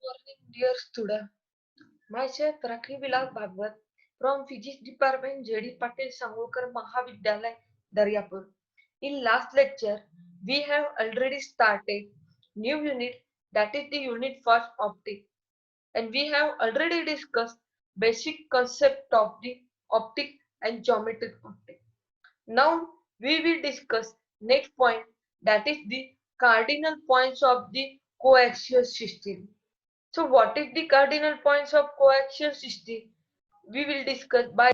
Morning, dear student. Myself Rakhi Vilas Bhagwat from Physics Department, J.D. Patil Sangolkar Mahavidyalay, Daryapur. In last lecture, we have already started new unit, that is the unit first optic, and we have already discussed basic concept of the optic and geometric optic. Now we will discuss next point, that is the cardinal points of the coaxial system. So what is the cardinal points of coaxial system? We will discuss by.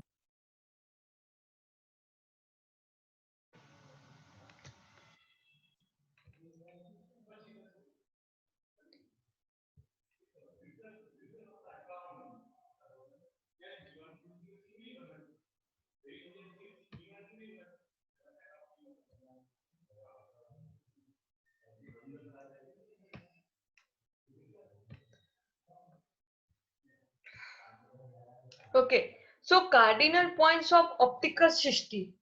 Okay. So cardinal points of optical system.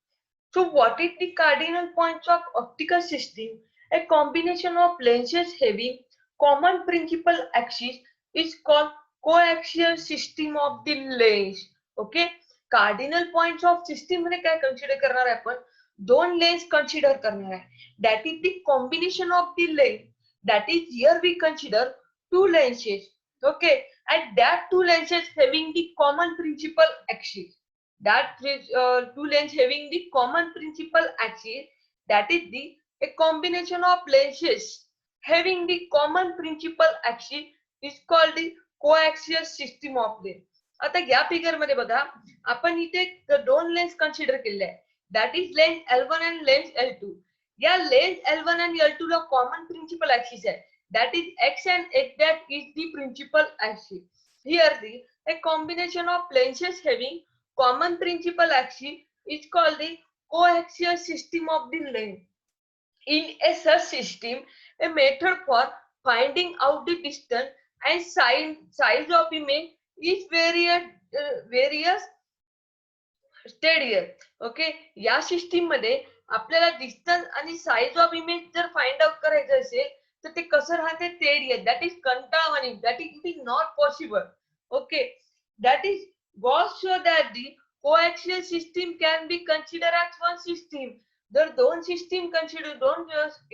So what is the cardinal points of optical system? A combination of lenses having common principal axis is called coaxial system of the lens. Okay. Cardinal points of system मध्ये काय consider करणार आहे आपण दोन lens consider करणार आहे that is the combination of the lens that is here we consider two lenses okay and that two lenses having the common principal axis that is two lens having the common principal axis that is the a combination of lenses having the common principal axis is called the coaxial system of lens. आता या figure मध्ये बघा आपण इथे दोन lens consider केले आहे that is lens L1 and lens L2. या लेन्स L1 and L2 ला कॉमन प्रिन्सिपल ऍक्सिस आहे that is x and x that is the principal axis. Here a combination of lenses having common principal axis is called the coaxial system of the lens. In a such system, a method for finding out the distance and size of image is various स्टेडियर okay या system मध्ये आपल्याला distance आणि size of image जर find out करायचं असेल तर ते कसं राहते स्टेडियर दॅट इज कंटाळवाणी that is it is not possible okay that is Gauss show that the coaxial system can be consider as one system जर दोन सिस्टीम कन्सिडर दोन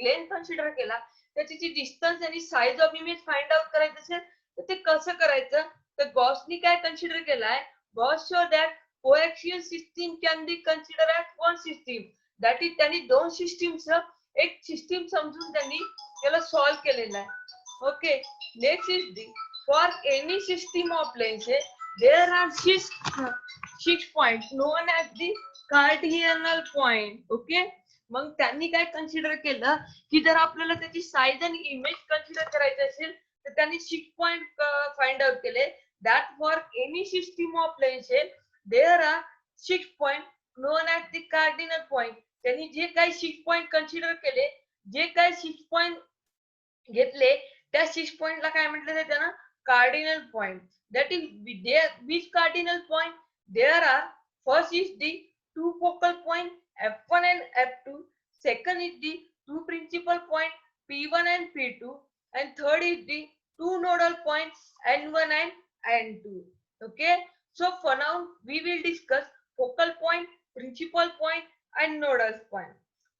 लेन कन्सिडर केला त्याची जी डिस्टन्स आणि size of image find out करायचं असेल तर ते कसं करायचं तर गॉसनी काय कन्सिडर केलाय Gauss show that coaxial system can be considered as one system that is त्यांनी दोन सिस्टीमच एक सिस्टीम समजून त्यांनी त्याला सॉल्व केलेला आहे okay next is the for any system of lenses there are six point known as the cardinal point okay मग त्यांनी काय कन्सिडर केलं की जर आपल्याला त्याची साइज आणि इमेज कन्सिडर करायची असेल तर त्यांनी 6 पॉइंट फाइंड आउट केले that for any system of lenses there are 6 point known as the cardinal point त्यांनी जे काही 6 पॉइंट कन्सिडर केले जे काही 6 पॉइंट घेतले त्या 6 पॉइंटला काय म्हटलं जातं ना cardinal point that is which cardinal point there are first is the two focal point f1 and f2 second is the two principal point p1 and p2 and third is the two nodal points n1 and n2 okay. So for now we will discuss focal point, principal point and nodal point.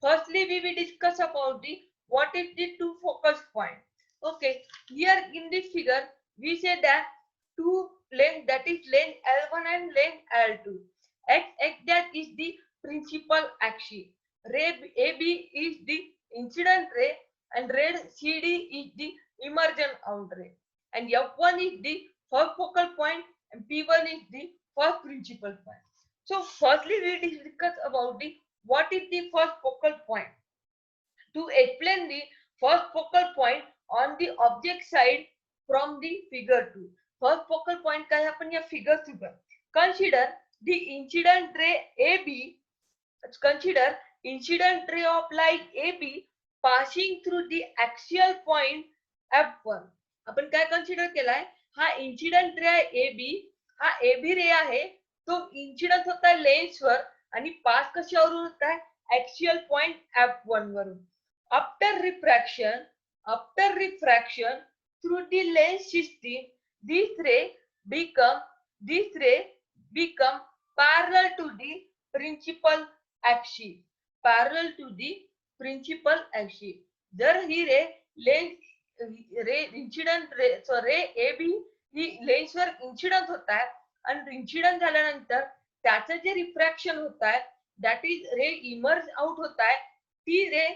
Firstly we will discuss about the what is the two focus point. Okay, here in this figure we say that two length that is length L1 and length L2. X that is the principal axis. Ray AB is the incident ray and ray CD is the emergent out ray. And F1 is the first focal point and P1 is the first principal point. So firstly we discuss about the what is the first focal point. To explain the first focal point on the object side from the figure 2. First focal point काय आपण या figure 2 were consider the incident ray AB. Consider incident ray of light AB passing through the axial point F1. आपण काय consider केलाय हा incident ray आहे AB हा AB रे आहे तो इन्सिडेंट होता लेन्स वर आणि पास कशावरून होत आहे ऍक्सियल पॉइंट F1 वरून after refraction through the lens system, these rays become parallel to the principal axis. Parallel to the principal axis. जर ही रे लेन्स रे इन्सिडेंट रे सो रे ए बी ही लेन्सवर इन्सिडन्स होत आहे आणि इन्सिडन्स झाल्यानंतर त्याचं जे रिफ्रॅक्शन होत आहे that is ray emerge out होत आहे ती रे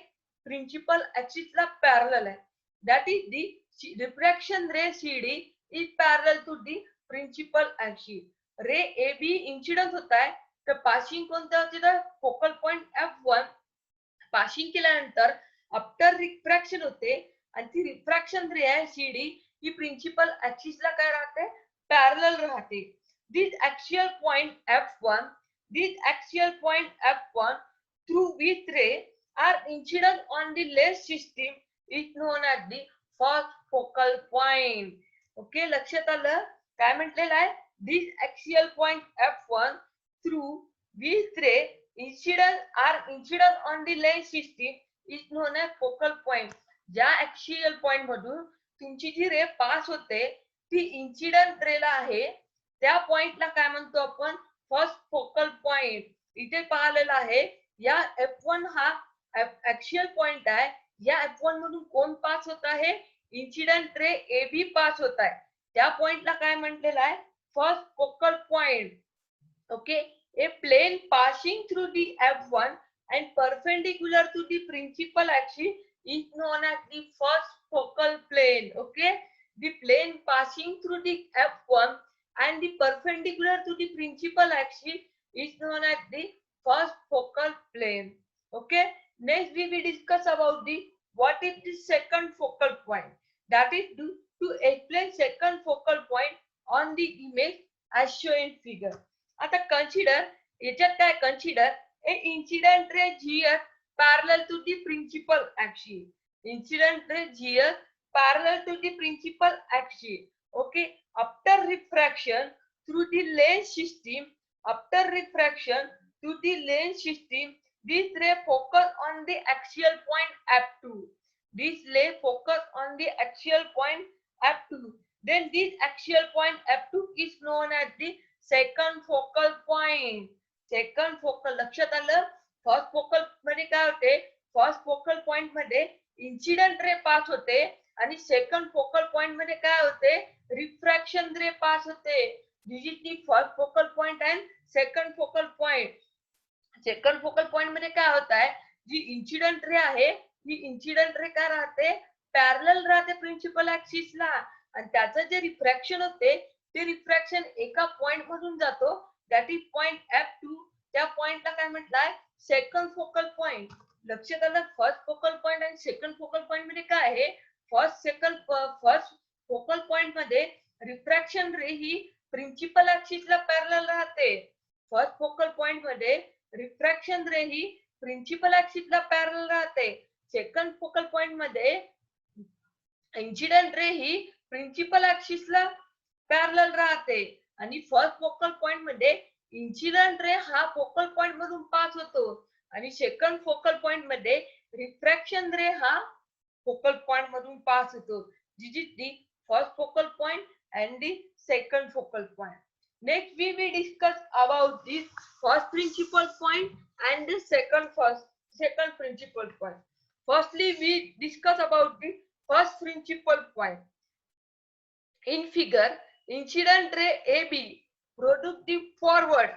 प्रिन्सिपल ऍक्सिसला पॅरलल आहे. That is the refraction ray C D is parallel to the principal axis. Ray A B incidence होत आहे तर पासिंग कोणतं होते तर फोकल पॉइंट F1 पासिंग केल्यानंतर आफ्टर रिफ्रॅक्शन होते आणि ती रिफ्रॅक्शन रे आहे सी डी ही प्रिन्सिपल ऍक्सिसला काय राहते पॅरलल राहते. This axial point F1 through which ray are incident on the lens system is known as the first focal point. Okay लक्षात आलं काय म्हटलेलं आहे this axial point F1 through which ray are incident on the lens system is known as focal point. ज्या axial point मधून तुमची जी रे पास होते ती इन्सिडंट रेला आहे त्या पॉइंटला काय म्हणतो आपण फर्स्ट फोकल पॉइंट. इथे पाहिलेला आहे या F1 हा ऍक्सियल पॉइंट आहे. या F1 मधून कोण पास होत आहे इन्सिडंट रे ए बी पास होत आहे त्या पॉइंटला काय म्हटलेलं आहे first focal point. Okay a plane passing through the F1 and perpendicular to the principal axis is known as the first focal plane. Okay, the plane passing through the F1 and the perpendicular to the principal axis is known as the first focal plane. Okay, next we will discuss about the what is the second focal point. That is to explain second focal point on the image as shown in figure. आता consider याच्यात काय consider a incident ray GS parallel to the principal axis. Incident ray GS parallel to the principal axis. Okay after refraction through the lens system this ray focus on the axial point F2. Then this axial point F2 is known as the second focal point. Second focal लक्षात आलं first focal मध्ये काय होते first focal point मध्ये incident ray पास होते आणि second focal point मध्ये काय होते रिफ्रॅक्शन रे पास होते. This is the first focal point and second focal point. Second focal point मध्ये काय होत आहे जी इन्सिडेंट रे आहे ही इन्सिडेंट रे काय राहते पॅरलल राहते प्रिन्सिपल ऍक्सिसला आणि त्याचं जे रिफ्रॅक्शन होते ते रिफ्रॅक्शन एका पॉइंट मधून जातो दॅट इज पॉइंट F2. त्या पॉइंटला काय म्हटलंय सेकंड फोकल पॉइंट. लक्षात आलं फर्स्ट फोकल पॉइंट आणि सेकंड फोकल पॉइंट मध्ये काय आहे फर्स्ट फोकल पॉइंट मध्ये रिफ्रॅक्शन रे ही प्रिन्सिपल ऍक्सिसला पॅरलल राहते. फर्स्ट फोकल पॉइंट मध्ये रिफ्रॅक्शन रे ही प्रिन्सिपल ऍक्सिसला पॅरलल राहते. सेकंड फोकल पॉइंट मध्ये इन्सिडेंट रे ही प्रिन्सिपल ऍक्सिसला पॅरलल राहते आणि फर्स्ट फोकल पॉइंट मध्ये इन्सिडेंट रे हा फोकल पॉइंट मधून पास होतो आणि सेकंड फोकल पॉइंट मध्ये रिफ्रॅक्शन रे हा फोकल पॉइंट मधून पास होतो. This is the first focal point and the second focal point. Next we will discuss about this first principal point and the second principal point. Firstly we discuss about the first principal point. In figure incident ray AB produce the forward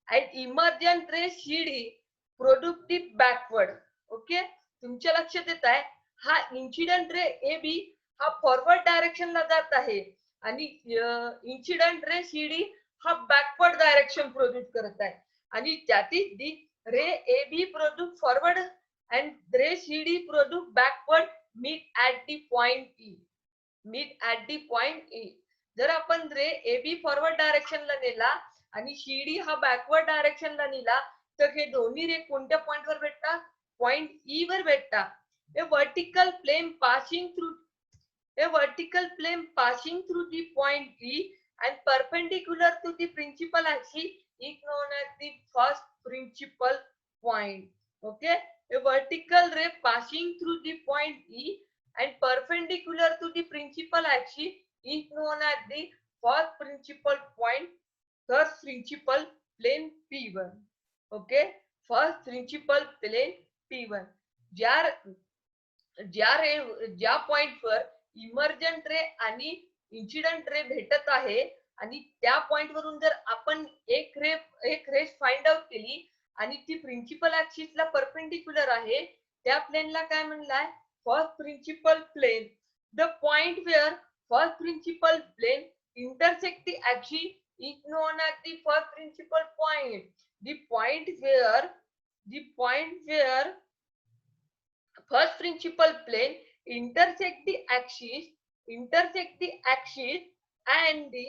and emergent ray CD produce the backward. Okay तुमच्या लक्षात येत आहे हा incident ray AB हा forward direction ला जात आहे आणि incident ray CD हा बॅकवर्ड डायरेक्शन प्रोड्यूस करत आहे आणि त्यातील the ray A B produce forward and ray CD produce backward meet at the point E. जर आपण रे ए बी फॉरवर्ड डायरेक्शनला नेला आणि सीडी हा बॅकवर्ड डायरेक्शनला नेला तर हे दोन्ही रे कोणत्या पॉइंटवर भेटतात पॉइंट ई वर भेटतात. A vertical plane passing through the point E and perpendicular to the principal axis is known as the first principal point. Okay, a vertical ray passing through the point E and perpendicular to the principal principal axis is known as the first principal point, first principal plane P1. Okay, first principal plane P1. ज्या ज्या पॉइंटवर emergent रे आणि incident ray भेटत आहे आणि त्या point वरून जर आपण एक रेस फाइंड आउट केली आणि ती प्रिन्सिपल ऍक्सिसला परपेंडिक्युलर आहे, त्या प्लेनला काय म्हणलाय? First principal plane. The point where first principal plane intersect the axis is known as the first principal point. The point where first principal plane intersect the axis and the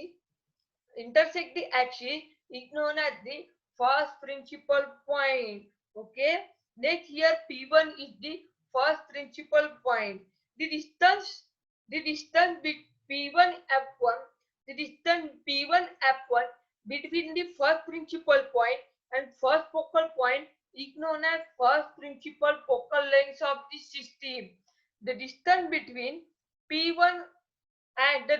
intersect the axis is known as the first principal point. Okay, next here P1 is the first principal point. The distance between P1 F1, the distance P1 F1 between the first principal point and first focal point is known as first principal focal length of the system. The distance between P1 and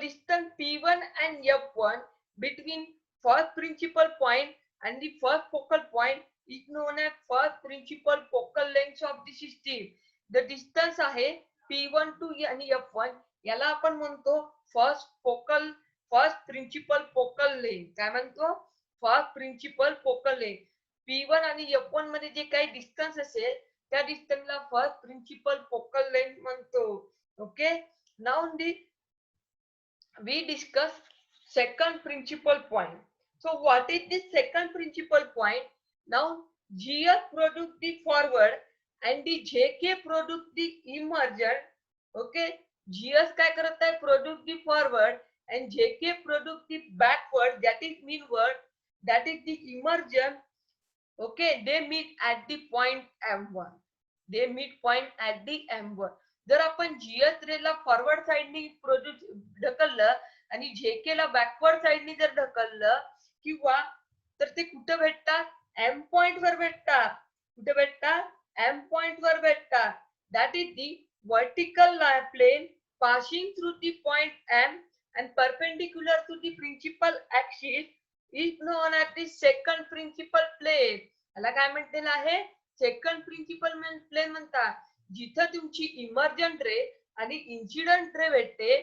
F1 between first principal point and the first focal point is known as first principal focal length of the system. The distance आहे P1 to आणि F1 याला आपण म्हणतो first principal focal length. काय म्हणतो? First principal focal length. P1 आणि F1 मध्ये जे काही डिस्टन्स असेल त्या डिस्टन्सला फर्स्ट प्रिन्सिपल फोकल लेंथ म्हणतो. Okay, now we discuss second principal point. So what is the second principal point? Now GS produce the forward and the JK produce the emergent. Okay, GS काय करत आहे? Produce the forward and JK produce the backward, that is meanward, that is the emergent. Okay, they meet at the point M1. They meet point at the M1. जर आपण GS रेला forward साइडनी produce ढकललं आणि JK ला backward साइडनी जर ढकललं किंवा तर ते कुठे भेटतात? M पॉइंट वर भेटतात. कुठे भेटतात? M पॉइंट वर भेटतात. That is the vertical plane passing through the point M and perpendicular to the principal axis is known as the second principal plane. याला काय म्हटलेलं आहे? सेकंड प्रिन्सिपल प्लेन म्हणतात. जिथं तुमची इमर्जंट रे आणि इन्सिडेंट रे भेटते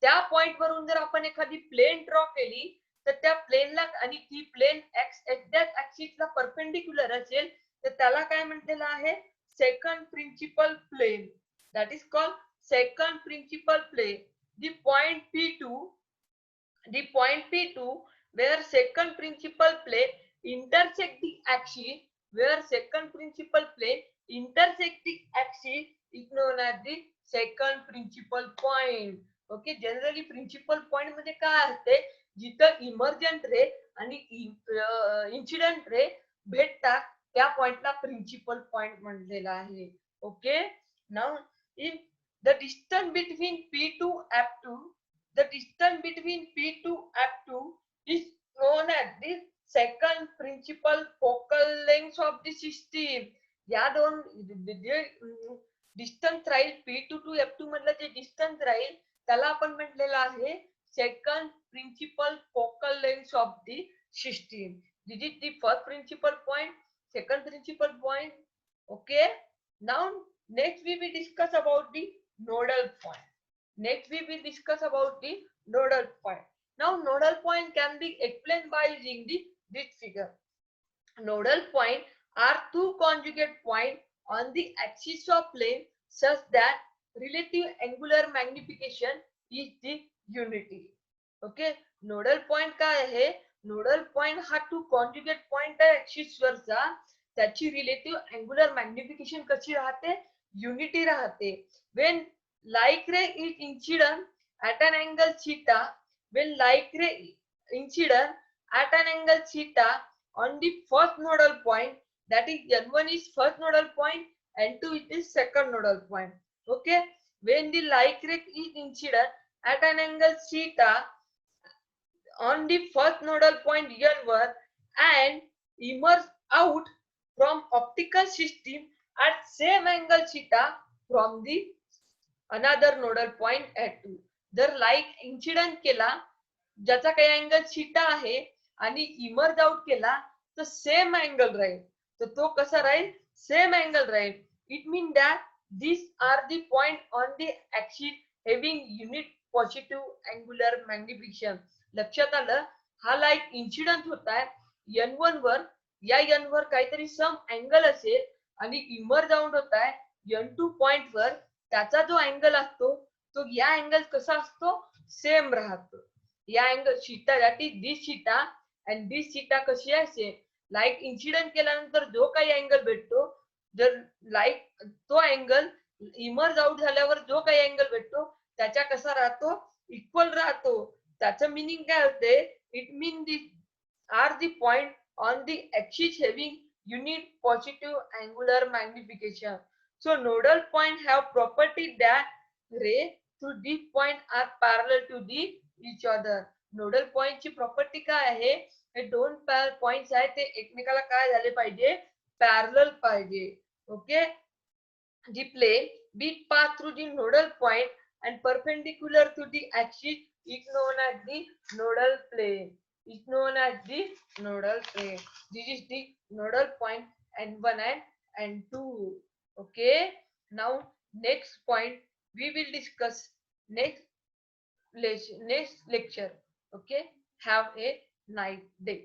त्या पॉइंट वरून जर आपण एखादी प्लेन ड्रॉ केली तर त्या प्लेनला आणि ती प्लेन एक्झॅक्ट ऍक्सिसला परपेंडिक्युलर असेल तर त्याला काय म्हटलेलं आहे? Second principal plane. That is called second principal plane. The point P2 where second principal plane intersect the axis, where second principal plane intersect the axis is known as the second principal point. Okay, generally principal point मध्ये काय असते? जिथं emergent रे आणि incident ray भेटतात त्या पॉइंटला principal point म्हणलेला आहे. Okay, now in the distance between P2 F2, the distance between P2 F2 is known as the second principal focal length of the system. या दोन जे distance Raheel P2 to F2 मधलं जे distance राहील त्याला आपण म्हटलेलं आहे second principal focal length of the system. This is the first principal point, second principal point. Okay, now next we will discuss about the nodal point. Nodal point. Now nodal point can be explained by using this figure. Nodal point are two conjugate points on the axis of plane such that relative angular magnification is the unity. Okay, nodal point काय आहे? Nodal point हा two conjugate point आहे axis वरचा. त्याची relative angular magnification कशी राहते? Unity राहते. When light ray is incident at an angle theta, when light ray incident at an angle theta on the first nodal point, that is N1 is first nodal point, N2 is second nodal point. Okay, when the light ray is incident at an angle theta on the first nodal point N1 and emerge out from optical system at same angle theta from the another nodal point at 2. जर light incident केला ज्याचा काही angle theta आहे आणि emerge out केला तर same angle राहील. तर तो कसा राहील? सेम अँगल राहील. It mean that these are the point on the axis having unit positive angular magnification. लक्षात आलं? हा लाईट इन्सिडेंट होत आहे n1 वर, या n वर काहीतरी सम अँगल असेल आणि इमर्ज आउट होत आहे n2 पॉइंट वर, त्याचा जो अँगल असतो तो या अँगल कसा असतो? सेम राहतो. या angle theta that is this theta and this theta कशी आहे? लाईट इन्सिडेंट केल्यानंतर जो काही अँगल भेटतो, जर लाईट तो अँगल इमर्ज आउट झाल्यावर जो काही अँगल भेटतो त्याच्या कसा राहतो? इक्वल राहतो. त्याचं मिनिंग काय होते? It mean the are the point on the axis having unit positive angular magnification. So nodal point have property that ray through this point are parallel to the each other. Nodal point ची property काय आहे? हे दोन points आहेत ते एकमेकाला काय झाले पाहिजे? पॅरलल पाहिजे. Okay. The plane beat pass through the nodal point and perpendicular to the axis is known as the nodal plane. Is known as the nodal plane. This is the nodal point n1 and n2. Okay. Now next point we will discuss next next lecture. Okay. Have a nice day.